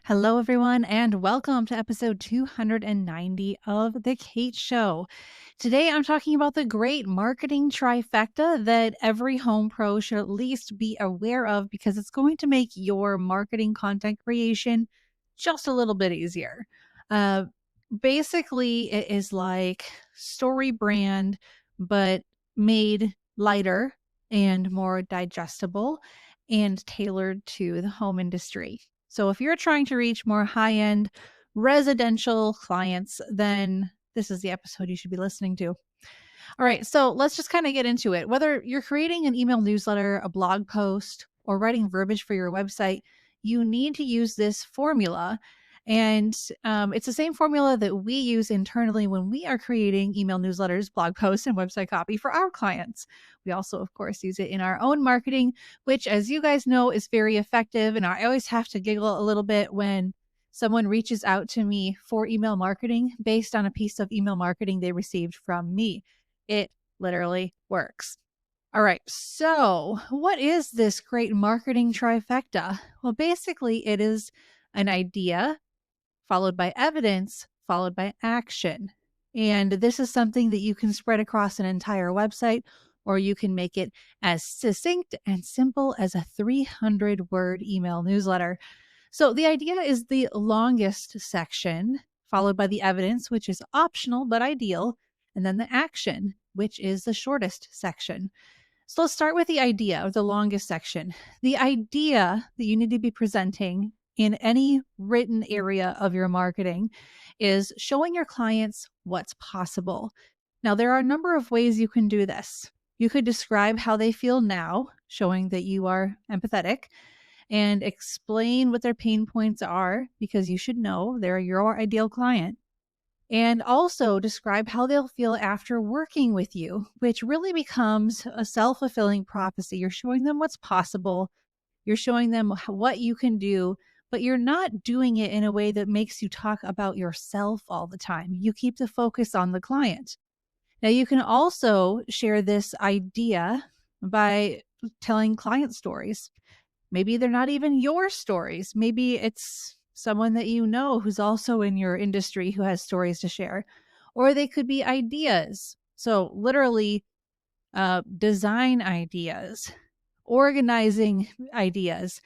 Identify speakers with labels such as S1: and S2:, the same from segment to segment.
S1: Hello, everyone, and welcome to episode 290 of The Kate Show. Today, I'm talking about the great marketing trifecta that every home pro should at least be aware of because it's going to make your marketing content creation just a little bit easier. Uh, Basically, it is like story brand, but made lighter and more digestible and tailored to the home industry. So if you're trying to reach more high-end residential clients, then this is the episode you should be listening to. All right, so let's just kind of get into it. Whether you're creating an email newsletter, a blog post, or writing verbiage for your website, you need to use this formula. And it's the same formula that we use internally when we are creating email newsletters, blog posts, and website copy for our clients. We also, of course, use it in our own marketing, which, as you guys know, is very effective. And I always have to giggle a little bit when someone reaches out to me for email marketing based on a piece of email marketing they received from me. It literally works. All right. So, what is this great marketing trifecta? Well, basically, it is an idea followed by evidence, followed by action. And this is something that you can spread across an entire website, or you can make it as succinct and simple as a 300-word email newsletter. So the idea is the longest section, followed by the evidence, which is optional but ideal, and then the action, which is the shortest section. So let's start with the idea of the longest section. The idea that you need to be presenting in any written area of your marketing is showing your clients what's possible. Now, there are a number of ways you can do this. You could describe how they feel now, showing that you are empathetic, and explain what their pain points are because you should know they're your ideal client. And also describe how they'll feel after working with you, which really becomes a self-fulfilling prophecy. You're showing them what's possible. You're showing them what you can do, but you're not doing it in a way that makes you talk about yourself all the time. You keep the focus on the client. Now, you can also share this idea by telling client stories. Maybe they're not even your stories. Maybe it's someone that you know who's also in your industry who has stories to share. Or they could be ideas. So, literally, design ideas, organizing ideas,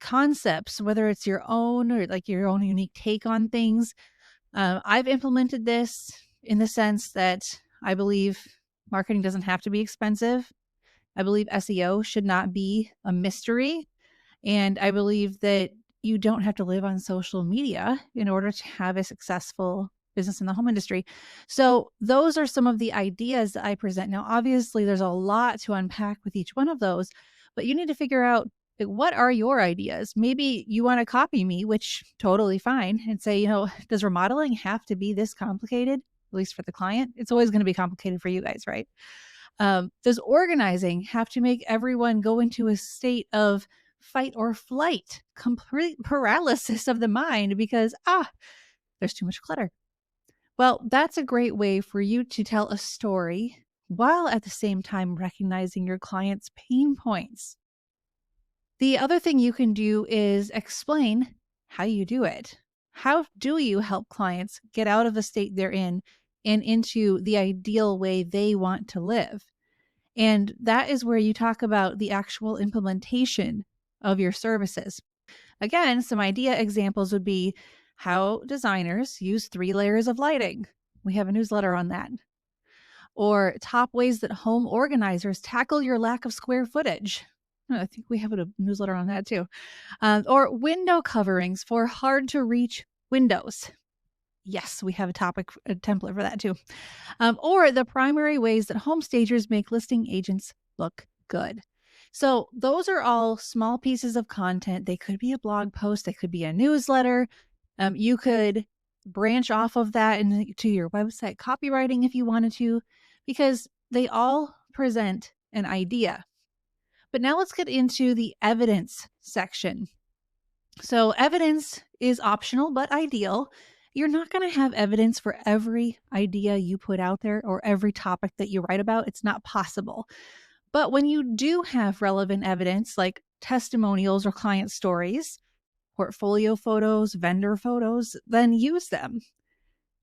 S1: concepts, whether it's your own or like your own unique take on things. I've implemented this in the sense that I believe marketing doesn't have to be expensive. I believe SEO should not be a mystery. And I believe that you don't have to live on social media in order to have a successful business in the home industry. So those are some of the ideas that I present. Now, obviously, there's a lot to unpack with each one of those, but you need to figure out, like, what are your ideas? Maybe you want to copy me, which totally fine, and say, does remodeling have to be this complicated? At least for the client, it's always going to be complicated for you guys, right? Does organizing have to make everyone go into a state of fight or flight, complete paralysis of the mind because, there's too much clutter? Well, that's a great way for you to tell a story while at the same time recognizing your client's pain points. The other thing you can do is explain how you do it. How do you help clients get out of the state they're in and into the ideal way they want to live? And that is where you talk about the actual implementation of your services. Again, some idea examples would be how designers use 3 layers of lighting. We have a newsletter on that. Or top ways that home organizers tackle your lack of square footage. I think we have a newsletter on that too. Or window coverings for hard to reach windows. Yes, we have a template for that too. Or the primary ways that home stagers make listing agents look good. So those are all small pieces of content. They could be a blog post. They could be a newsletter. You could branch off of that into your website copywriting if you wanted to, because they all present an idea. But now let's get into the evidence section. So evidence is optional but ideal. You're not going to have evidence for every idea you put out there or every topic that you write about. It's not possible. But when you do have relevant evidence like testimonials or client stories, portfolio photos, vendor photos, then use them.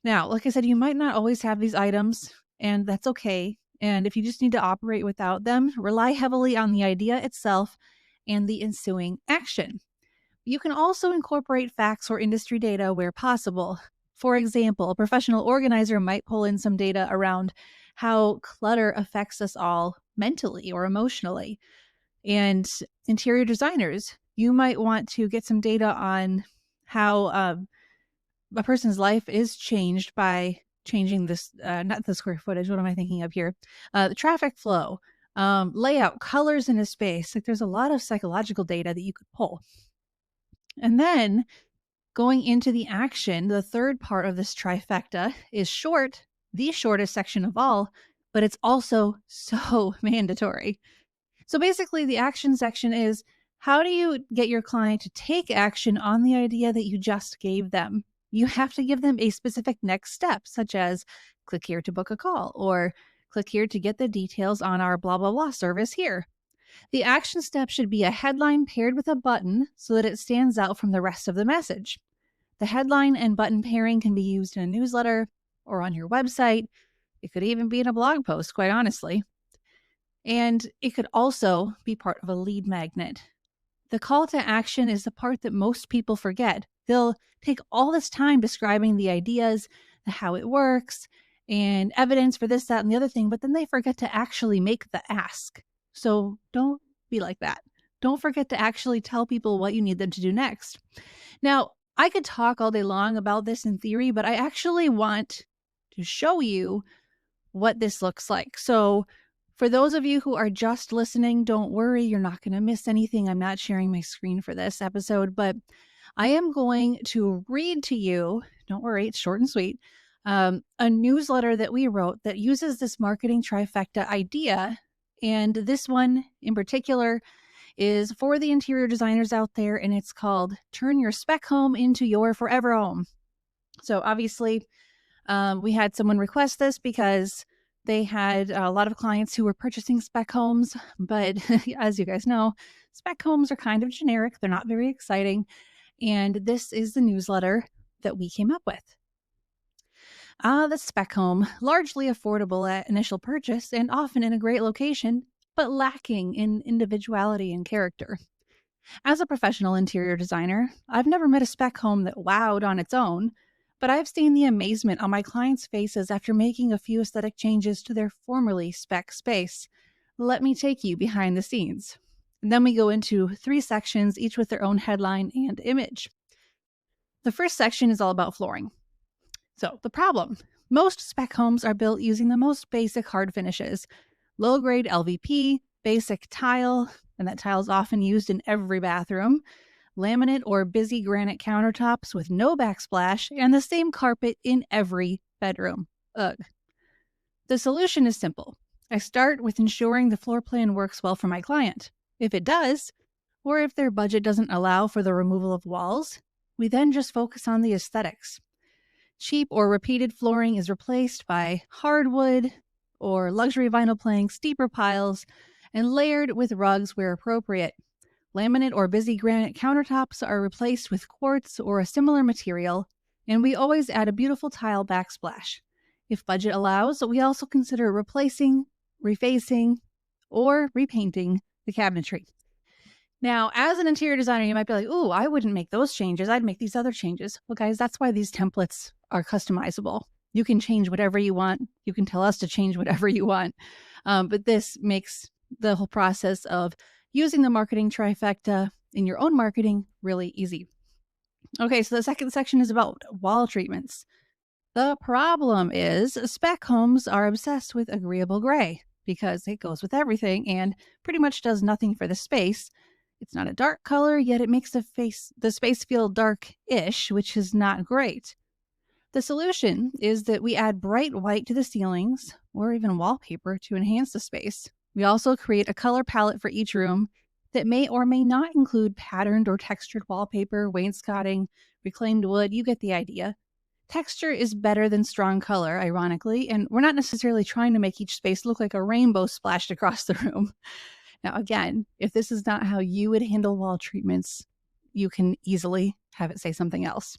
S1: Now, like I said, you might not always have these items, and that's okay. And if you just need to operate without them, rely heavily on the idea itself and the ensuing action. You can also incorporate facts or industry data where possible. For example, a professional organizer might pull in some data around how clutter affects us all mentally or emotionally. And interior designers, you might want to get some data on how a person's life is changed by changing this, not the square footage, what am I thinking of here? The traffic flow, layout, colors in a space. Like there's a lot of psychological data that you could pull. And then going into the action, the third part of this trifecta is short, the shortest section of all, but it's also so mandatory. So basically, the action section is how do you get your client to take action on the idea that you just gave them? You have to give them a specific next step, such as click here to book a call or click here to get the details on our blah, blah, blah service here. The action step should be a headline paired with a button so that it stands out from the rest of the message. The headline and button pairing can be used in a newsletter or on your website. It could even be in a blog post, quite honestly. And it could also be part of a lead magnet. The call to action is the part that most people forget. They'll take all this time describing the ideas, how it works, and evidence for this, that, and the other thing, but then they forget to actually make the ask. So don't be like that. Don't forget to actually tell people what you need them to do next. Now, I could talk all day long about this in theory, but I actually want to show you what this looks like. So for those of you who are just listening, don't worry, you're not going to miss anything. I'm not sharing my screen for this episode, but I am going to read to you, don't worry, it's short and sweet, a newsletter that we wrote that uses this marketing trifecta idea. And this one in particular is for the interior designers out there, and it's called Turn Your Spec Home into Your Forever Home. So obviously, we had someone request this because they had a lot of clients who were purchasing spec homes, but as you guys know, spec homes are kind of generic. They're not very exciting. And this is the newsletter that we came up with. The spec home, largely affordable at initial purchase and often in a great location, but lacking in individuality and character. As a professional interior designer, I've never met a spec home that wowed on its own, but I've seen the amazement on my clients' faces after making a few aesthetic changes to their formerly spec space. Let me take you behind the scenes. And then we go into 3 sections, each with their own headline and image. The first section is all about flooring. So, the problem. Most spec homes are built using the most basic hard finishes. Low-grade LVP, basic tile, and that tile is often used in every bathroom, laminate or busy granite countertops with no backsplash, and the same carpet in every bedroom. Ugh. The solution is simple. I start with ensuring the floor plan works well for my client. If it does, or if their budget doesn't allow for the removal of walls, we then just focus on the aesthetics. Cheap or repeated flooring is replaced by hardwood or luxury vinyl planks, deeper piles, and layered with rugs where appropriate. Laminate or busy granite countertops are replaced with quartz or a similar material, and we always add a beautiful tile backsplash. If budget allows, we also consider replacing, refacing, or repainting the cabinetry. Now, as an interior designer, you might be like, ooh, I wouldn't make those changes. I'd make these other changes. Well, guys, that's why these templates are customizable. You can change whatever you want. You can tell us to change whatever you want. But this makes the whole process of using the marketing trifecta in your own marketing really easy. Okay, so the second section is about wall treatments. The problem is spec homes are obsessed with agreeable gray because it goes with everything and pretty much does nothing for the space. It's not a dark color, yet it makes the space feel dark-ish, which is not great. The solution is that we add bright white to the ceilings or even wallpaper to enhance the space. We also create a color palette for each room that may or may not include patterned or textured wallpaper, wainscoting, reclaimed wood. You get the idea. Texture is better than strong color, ironically, and we're not necessarily trying to make each space look like a rainbow splashed across the room. Now, again, if this is not how you would handle wall treatments, you can easily have it say something else.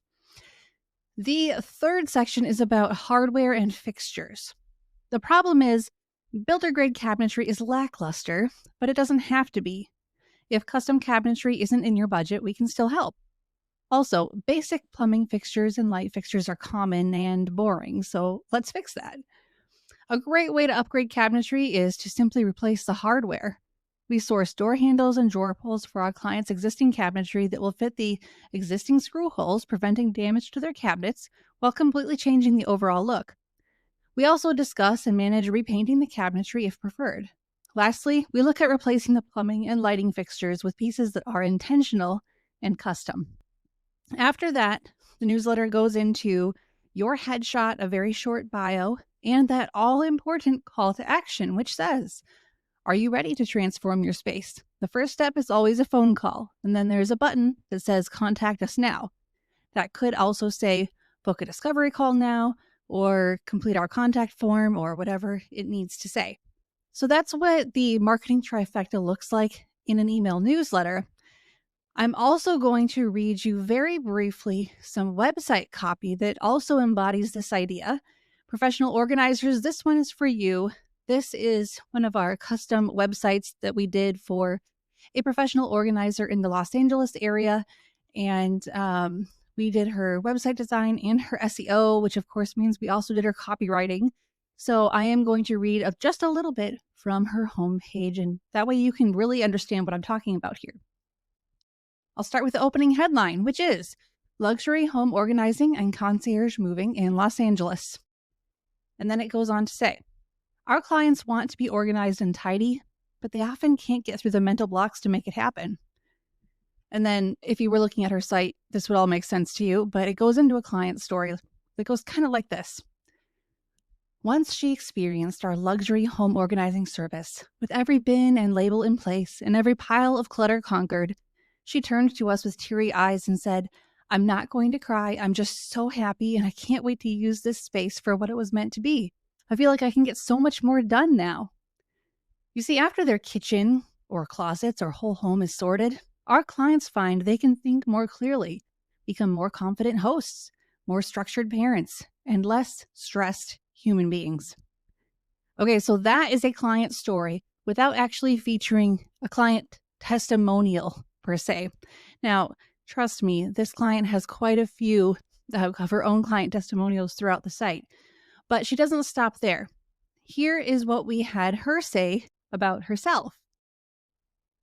S1: The third section is about hardware and fixtures. The problem is, builder grade cabinetry is lackluster, but it doesn't have to be. If custom cabinetry isn't in your budget, we can still help. Also, basic plumbing fixtures and light fixtures are common and boring, so let's fix that. A great way to upgrade cabinetry is to simply replace the hardware. We source door handles and drawer pulls for our clients' existing cabinetry that will fit the existing screw holes, preventing damage to their cabinets while completely changing the overall look. We also discuss and manage repainting the cabinetry if preferred. Lastly, we look at replacing the plumbing and lighting fixtures with pieces that are intentional and custom. After that, the newsletter goes into your headshot, a very short bio, and that all-important call to action, which says, are you ready to transform your space? The first step is always a phone call, and then there's a button that says contact us now. That could also say book a discovery call now, or complete our contact form, or whatever it needs to say. So that's what the marketing trifecta looks like in an email newsletter. I'm also going to read you very briefly some website copy that also embodies this idea. Professional organizers, this one is for you. This is one of our custom websites that we did for a professional organizer in the Los Angeles area. And we did her website design and her SEO, which of course means we also did her copywriting. So I am going to read just a little bit from her homepage, and that way you can really understand what I'm talking about here. I'll start with the opening headline, which is Luxury Home Organizing and Concierge Moving in Los Angeles. And then it goes on to say, our clients want to be organized and tidy, but they often can't get through the mental blocks to make it happen. And then if you were looking at her site, this would all make sense to you, but it goes into a client story that goes kind of like this. Once she experienced our luxury home organizing service, with every bin and label in place and every pile of clutter conquered, she turned to us with teary eyes and said, I'm not going to cry. I'm just so happy, and I can't wait to use this space for what it was meant to be. I feel like I can get so much more done now. You see, after their kitchen or closets or whole home is sorted, our clients find they can think more clearly, become more confident hosts, more structured parents, and less stressed human beings. Okay, so that is a client story without actually featuring a client testimonial per se. Now, trust me, this client has quite a few of her own client testimonials throughout the site, but she doesn't stop there. Here is what we had her say about herself.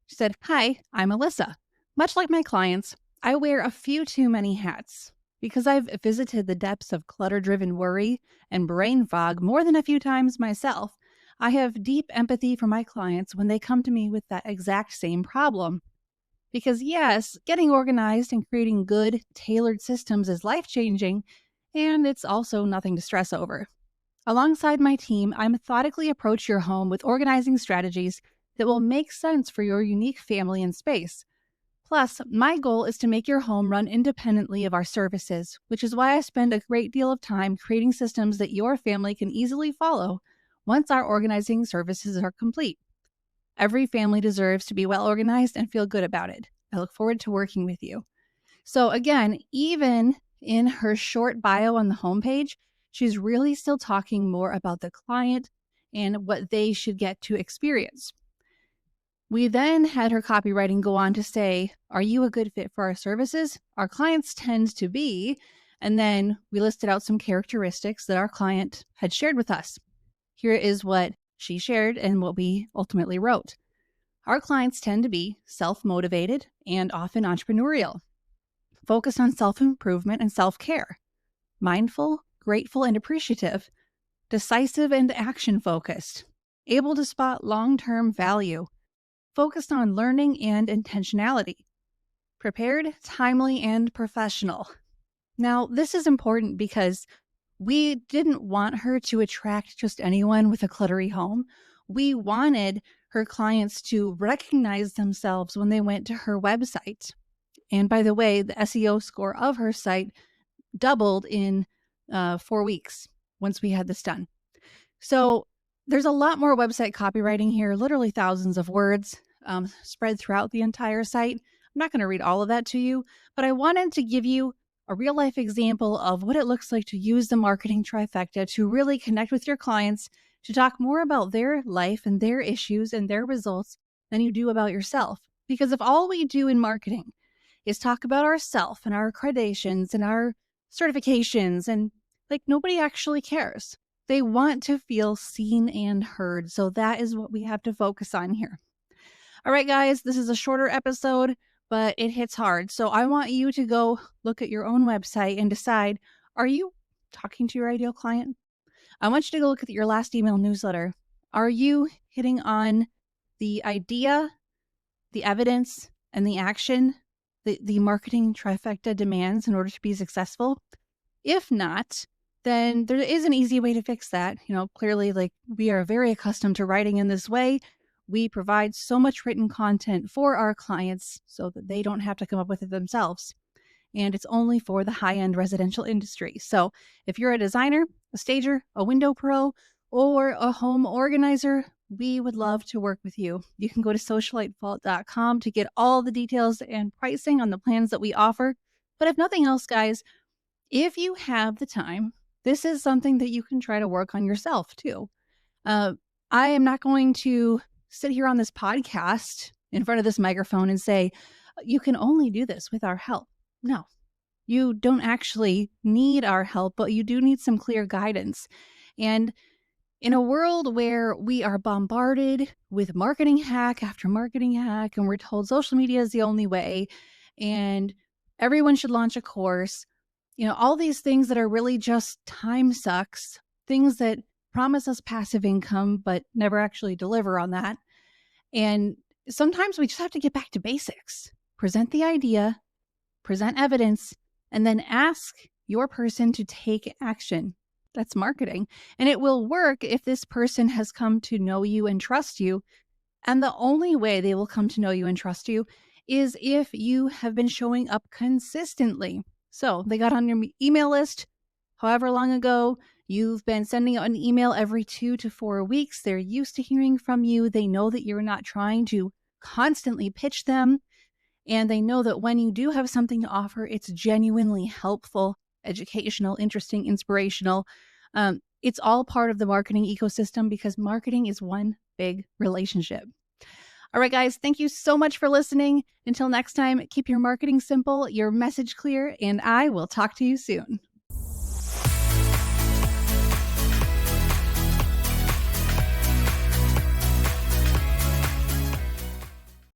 S1: She said, hi, I'm Alyssa. Much like my clients, I wear a few too many hats. Because I've visited the depths of clutter-driven worry and brain fog more than a few times myself, I have deep empathy for my clients when they come to me with that exact same problem. Because yes, getting organized and creating good, tailored systems is life-changing, and it's also nothing to stress over. Alongside my team, I methodically approach your home with organizing strategies that will make sense for your unique family and space. Plus, my goal is to make your home run independently of our services, which is why I spend a great deal of time creating systems that your family can easily follow once our organizing services are complete. Every family deserves to be well organized and feel good about it. I look forward to working with you. So again, even in her short bio on the homepage, she's really still talking more about the client and what they should get to experience. We then had her copywriting go on to say, are you a good fit for our services? Our clients tend to be, and then we listed out some characteristics that our client had shared with us. Here is what she shared and what we ultimately wrote. Our clients tend to be self-motivated and often entrepreneurial, focused on self-improvement and self-care, mindful, grateful, and appreciative, decisive and action-focused, able to spot long-term value, focused on learning and intentionality, prepared, timely, and professional. Now, this is important because we didn't want her to attract just anyone with a cluttery home. We wanted her clients to recognize themselves when they went to her website. And by the way, the SEO score of her site doubled in 4 weeks once we had this done. So there's a lot more website copywriting here, literally thousands of words spread throughout the entire site. not going to read all of that to you, but I wanted to give you a real life example of what it looks like to use the marketing trifecta to really connect with your clients, to talk more about their life and their issues and their results than you do about yourself. Because if all we do in marketing is talk about ourselves and our accreditations and our certifications, and like nobody actually cares. They want to feel seen and heard. So that is what we have to focus on here. All right, guys, this is a shorter episode, but it hits hard. So I want you to go look at your own website and decide, are you talking to your ideal client? I want you to go look at your last email newsletter. Are you hitting on the idea, the evidence, and the action the marketing trifecta demands in order to be successful? If not, then there is an easy way to fix that. Clearly, like, we are very accustomed to writing in this way. We provide so much written content for our clients so that they don't have to come up with it themselves. And it's only for the high-end residential industry. So if you're a designer, a stager, a window pro, or a home organizer, we would love to work with you. You can go to socialitevault.com to get all the details and pricing on the plans that we offer. But if nothing else, guys, if you have the time, this is something that you can try to work on yourself too. I am not going to sit here on this podcast in front of this microphone and say, you can only do this with our help. No, you don't actually need our help, but you do need some clear guidance. And in a world where we are bombarded with marketing hack after marketing hack, and we're told social media is the only way, and everyone should launch a course, all these things that are really just time sucks, things that promise us passive income, but never actually deliver on that. And sometimes we just have to get back to basics, present the idea, present evidence, and then ask your person to take action. That's marketing. And it will work if this person has come to know you and trust you. And the only way they will come to know you and trust you is if you have been showing up consistently. So they got on your email list however long ago. You've been sending out an email every 2 to 4 weeks. They're used to hearing from you. They know that you're not trying to constantly pitch them. And they know that when you do have something to offer, it's genuinely helpful, educational, interesting, inspirational. It's all part of the marketing ecosystem because marketing is one big relationship. All right, guys, thank you so much for listening. Until next time, keep your marketing simple, your message clear, and I will talk to you soon.